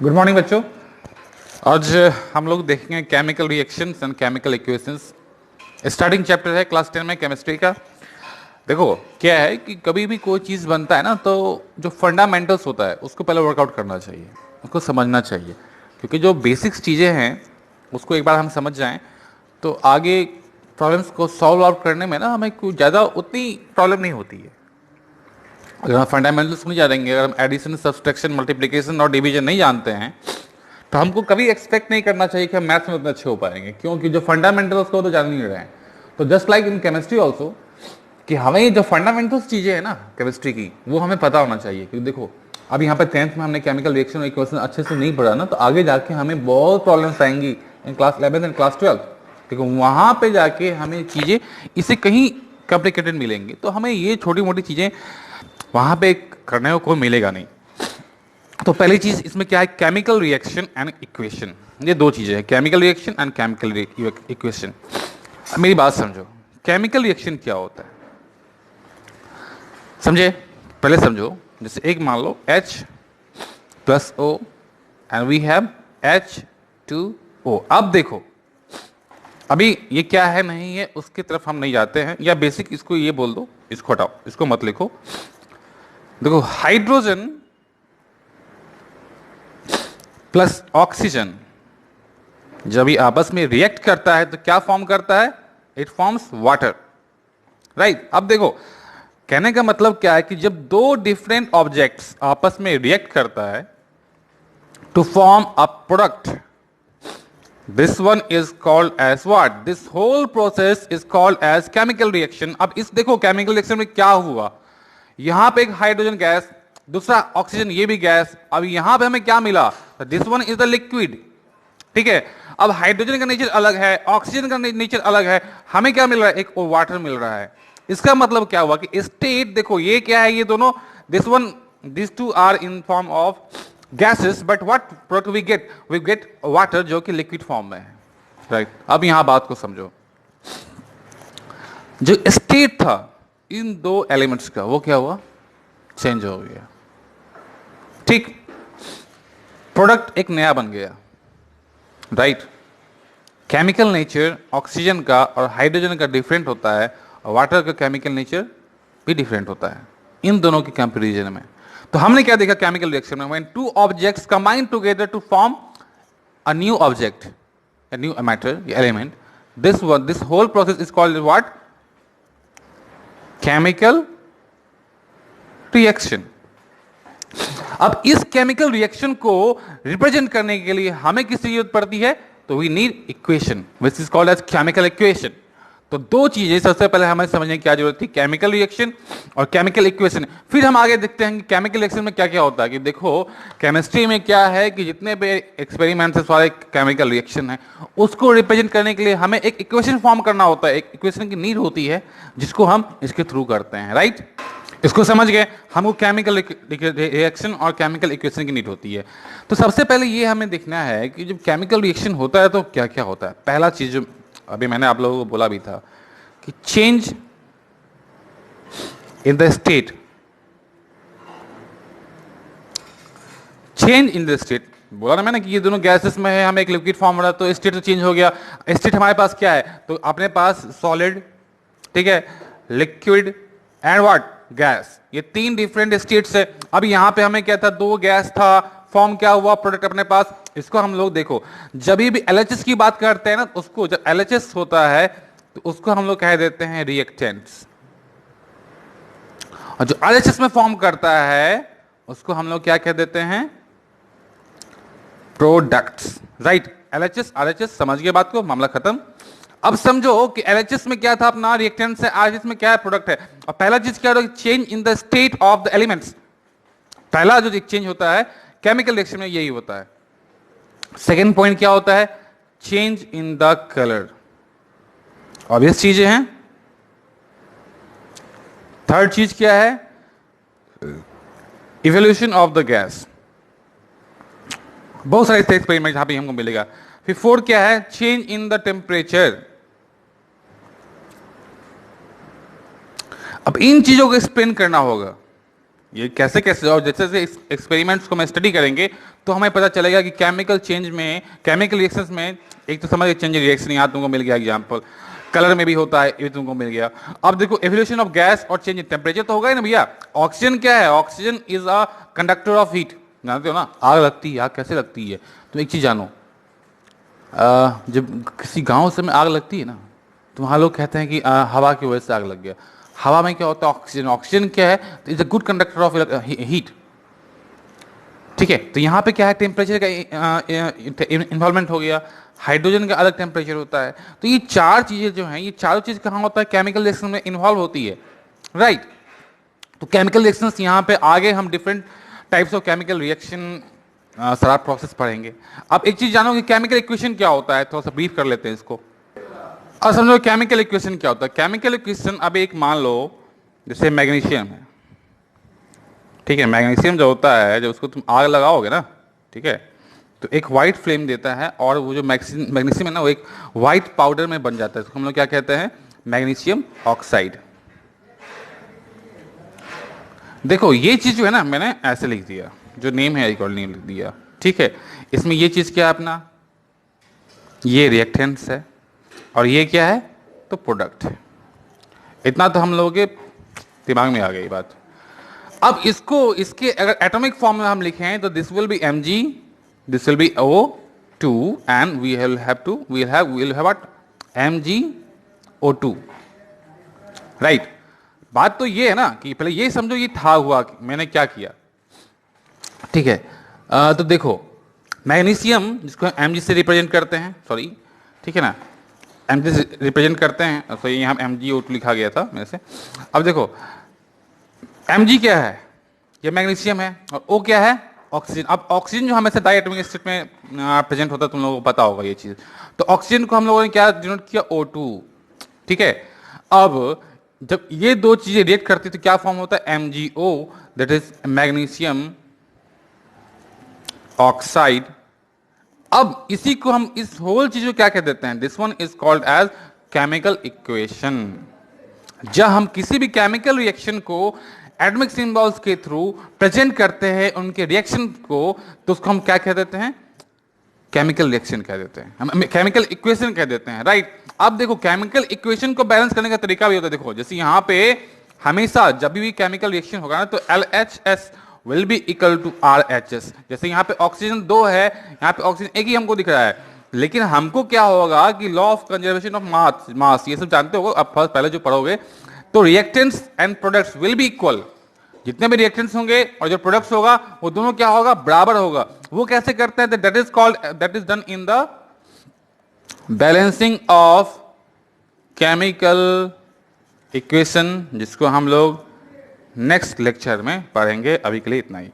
Good morning बच्चों। आज हम लोग देखेंगे chemical reactions and chemical equations. Starting chapter है क्लास 10 में केमिस्ट्री का। देखो क्या है कि कभी भी कोई चीज़ बनता है ना, तो जो फंडामेंटल्स होता है उसको पहले वर्कआउट करना चाहिए, उसको समझना चाहिए, क्योंकि जो बेसिक्स चीज़ें हैं उसको एक बार हम समझ जाएं तो आगे प्रॉब्लम्स को सॉल्व आउट करने में ना हमें कोई ज़्यादा उतनी प्रॉब्लम नहीं होती है। अगर हम फंडामेंटल्स नहीं जानेंगे, अगर हम एडिशन, सब्सट्रैक्शन, मल्टीप्लिकेशन और डिवीजन नहीं जानते हैं, तो हमको कभी एक्सपेक्ट नहीं करना चाहिए कि हम मैथ्स में उतने अच्छे हो पाएंगे, क्योंकि जो फंडामेंटल्स को तो जान नहीं रहे हैं। तो just like in chemistry also, कि हमें जो फंडामेंटल्स चीज़ें हैं ना केमिस्ट्री की, वो हमें पता होना चाहिए। क्योंकि देखो अब यहाँ पे 10th में हमने केमिकल रिएक्शन और इक्वेशन अच्छे से नहीं पढ़ा ना, तो आगे जाके हमें बहुत प्रॉब्लम्स आएंगी इन क्लास 11 एंड क्लास 12। देखो वहाँ पे जाके हमें चीज़ें इससे कहीं कॉम्प्लिकेटेड मिलेंगी, तो हमें ये छोटी मोटी चीज़ें वहाँ पे करने को मिलेगा नहीं। तो पहली चीज इसमें क्या है, केमिकल रिएक्शन एंड इक्वेशन। ये दो चीजें हैं, chemical reaction and chemical equation. मेरी बात समझो, केमिकल रिएक्शन क्या होता है समझे, पहले समझो। जैसे एक मान लो H+O and we have H2O। अब देखो अभी ये क्या है नहीं है उसकी तरफ हम नहीं जाते हैं, या बेसिक इसको ये बोल दो, इसको हटाओ, इसको मत लिखो। देखो हाइड्रोजन प्लस ऑक्सीजन जब ये आपस में रिएक्ट करता है तो क्या फॉर्म करता है, इट फॉर्म्स वाटर, राइट। अब देखो कहने का मतलब क्या है कि जब दो डिफरेंट ऑब्जेक्ट्स आपस में रिएक्ट करता है to form a product, this one is called as what, this whole process is called as chemical reaction. अब इस देखो केमिकल रिएक्शन में क्या हुआ, यहां पे एक हाइड्रोजन गैस, दूसरा ऑक्सीजन, ये भी गैस। अब यहां पे हमें क्या मिला, this one is the liquid, ठीक है। अब हाइड्रोजन का नेचर अलग है, ऑक्सीजन का नेचर अलग है, हमें क्या मिल रहा है, एक वाटर मिल रहा है। इसका मतलब क्या हुआ कि स्टेट देखो ये क्या है, ये दोनों, this two are in form of gases, but what product we get water, जो कि लिक्विड फॉर्म में है, राइट। अब यहां बात को समझो, जो स्टेट था इन दो एलिमेंट्स का वो क्या हुआ, चेंज हो गया, ठीक। प्रोडक्ट एक नया बन गया, राइट। केमिकल नेचर ऑक्सीजन का और हाइड्रोजन का डिफरेंट होता है, और वाटर का केमिकल नेचर भी डिफरेंट होता है इन दोनों के कंपैरिजन में। तो हमने क्या देखा केमिकल रिएक्शन में, when two objects combine together to form a new object, a new matter, element, this whole process is called what, chemical reaction. अब इस केमिकल रिएक्शन को रिप्रेजेंट करने के लिए हमें किसकी जरूरत पड़ती है, तो we need equation which is called as chemical equation. तो दो चीजें सबसे पहले हमें समझने की क्या जरूरत थी, केमिकल रिएक्शन और केमिकल इक्वेशन। फिर हम आगे देखते हैं कि केमिकल रिएक्शन में क्या क्या होता है। कि देखो केमिस्ट्री में क्या है कि जितने भी एक्सपेरिमेंट्स है सारे केमिकल रिएक्शन है, उसको रिप्रेजेंट करने के लिए हमें एक इक्वेशन फॉर्म करना होता है, एक इक्वेशन की नीड होती है जिसको हम इसके थ्रू करते हैं, राइट। इसको समझ गए, हमको केमिकल रिएक्शन और केमिकल इक्वेशन की नीड होती है। तो सबसे पहले ये हमें देखना है कि जब केमिकल रिएक्शन होता है तो क्या क्या होता है। पहला चीज जो अभी मैंने आप लोगों को बोला भी था कि change in the state, change in the state बोला ना मैंने कि ये दोनों गैसेस में है, हमें एक लिक्विड फॉर्म हो रहा है तो स्टेट तो चेंज हो गया। स्टेट हमारे पास क्या है, तो अपने पास सॉलिड, ठीक है, लिक्विड एंड व्हाट, गैस, ये तीन डिफरेंट स्टेट्स है। अब यहां पे हमें क्या था, दो गैस था, फॉर्म क्या हुआ, प्रोडक्ट अपने पास। इसको हम लोग देखो जब भी एलएचएस की बात करते हैं ना, उसको जब एलएचएस होता है तो उसको हम लोग कह देते हैं रिएक्टेंट्स, और जो आरएचएस में फॉर्म करता है उसको हम लोग क्या कह देते हैं, प्रोडक्ट्स, राइट। एलएचएस आरएचएस, समझ गए बात को, मामला खत्म। अब समझो कि एलएचएस में क्या था अपना रिएक्टेंट है, आरएचएस में क्या है, प्रोडक्ट है। और पहला चीज क्या होता है, change in the state of the elements. पहला जो चेंज होता है केमिकल रिएक्शन में यही होता है। सेकेंड पॉइंट क्या होता है, change in the colour, obvious चीजें हैं। थर्ड चीज क्या है, इवोल्यूशन ऑफ द गैस, बहुत सारे एक्सपेरिमेंट यहां पे हमको मिलेगा। फिर फोर्थ क्या है, चेंज इन द टेम्परेचर। अब इन चीजों को एक्सप्लेन करना होगा, ये कैसे कैसे, और जैसे जैसे एक्सपेरिमेंट्स को मैं स्टडी करेंगे तो हमें पता चलेगा कि केमिकल चेंज में, केमिकल रिएक्शंस में, एक तो समझ चेंज रिएक्शन यहाँ तुमको मिल गया एग्जांपल, कलर में भी होता है, ये तुमको मिल गया। अब देखो एवोल्यूशन ऑफ गैस और चेंज इन टेम्परेचर तो होगा ही ना भैया। ऑक्सीजन क्या है? Oxygen is a conductor of heat, जानते हो ना। आग लगती है, आग कैसे लगती है? तो एक चीज जानो, जब किसी गांव से में आग लगती है ना, तो वहाँ लोग कहते हैं कि हवा की वजह से आग लग गया। हवा में क्या होता है? ऑक्सीजन। ऑक्सीजन क्या है? Is a good conductor of heat. ठीक है, तो यहाँ पे क्या है? टेम्परेचर का इन्वॉल्वमेंट हो गया। हाइड्रोजन का अलग टेम्परेचर होता है। तो ये चार चीजें जो हैं, ये चारों चीज कहाँ होता है? केमिकल रिएक्शन में इन्वॉल्व होती है, राइट। तो केमिकल रिएक्शंस यहाँ पे आगे हम different types of chemical reaction सारा प्रोसेस पढ़ेंगे। अब एक चीज जानो कि केमिकल इक्वेशन क्या होता है, थोड़ा सा ब्रीफ कर लेते हैं इसको। अब समझो केमिकल इक्वेशन क्या होता है। केमिकल इक्वेशन, अब एक मान लो जैसे मैग्नीशियम है, ठीक है। मैग्नीशियम जो होता है, जब उसको तुम आग लगाओगे ना, ठीक है, तो एक वाइट फ्लेम देता है, और वो जो मैग्नीशियम है ना, वो एक वाइट पाउडर में बन जाता है। इसको हम लोग क्या कहते हैं? Magnesium oxide. देखो ये चीज जो है ना, मैंने ऐसे लिख दिया, जो नेम है अकॉर्डिंग लिख दिया, ठीक है। इसमें ये चीज क्या है अपना? ये रिएक्टेंट्स है, और ये क्या है? तो प्रोडक्ट है। इतना तो हम लोगों के दिमाग में आ गई बात। अब इसको, इसके अगर एटॉमिक फॉर्म में हम लिखें तो this will be Mg, this will be O2, and we will have to, we'll have what? MgO2, right. बात तो ये है ना कि पहले ये समझो ये था हुआ कि मैंने क्या किया, ठीक है। तो देखो मैग्नीशियम, जिसको Mg से रिप्रेजेंट करते हैं, सॉरी, ठीक है ना, Mg से रिप्रेजेंट करते हैं, तो ये यहाँ MgO2 लिखा गया था मेरे से। अब देखो Mg क्या है? ये मैग्नीशियम है, और O क्या है? ऑक्सीजन। अब ऑक्सीजन जो हमेशा डाई एटॉमिक स्टेट में प्रेजेंट होता है, तुम लोगों को पता होगा ये चीज। तो ऑक्सीजन को हम लोगों ने क्या डिनोट किया? O2, ठीक है। अब जब ये दो चीजें रिएक्ट करती तो क्या फॉर्म होता है? MgO, that is magnesium oxide. अब इसी को हम, इस होल चीज को क्या कह देते हैं? This one is called as chemical equation. जब हम किसी भी केमिकल रिएक्शन को एटॉमिक सिंबल्स के थ्रू प्रेजेंट करते हैं उनके रिएक्शन को, तो उसको हम क्या कह देते हैं? केमिकल रिएक्शन कह देते हैं, हम केमिकल इक्वेशन कह देते हैं, राइट। अब देखो केमिकल इक्वेशन को बैलेंस करने का तरीका भी होता है। देखो जैसे यहाँ पे हमेशा जब भी केमिकल रिएक्शन होगा ना, तो LHS will be equal to RHS। जैसे यहाँ पे ऑक्सीजन 2 है, यहाँ पे ऑक्सीजन एक ही हमको दिख रहा है, लेकिन हमको क्या होगा कि law of conservation of mass, ये सब जानते हो अब पहले जो पढ़ोगे। तो reactants and products will be equal. जितने भी रिएक्टेंट्स होंगे और जो प्रोडक्ट्स होगा, वो दोनों क्या होगा? बराबर होगा। वो कैसे करते हैं? That is called, that is done in the balancing of chemical equation, जिसको हम लोग नेक्स्ट लेक्चर में पढ़ेंगे। अभी के लिए इतना ही।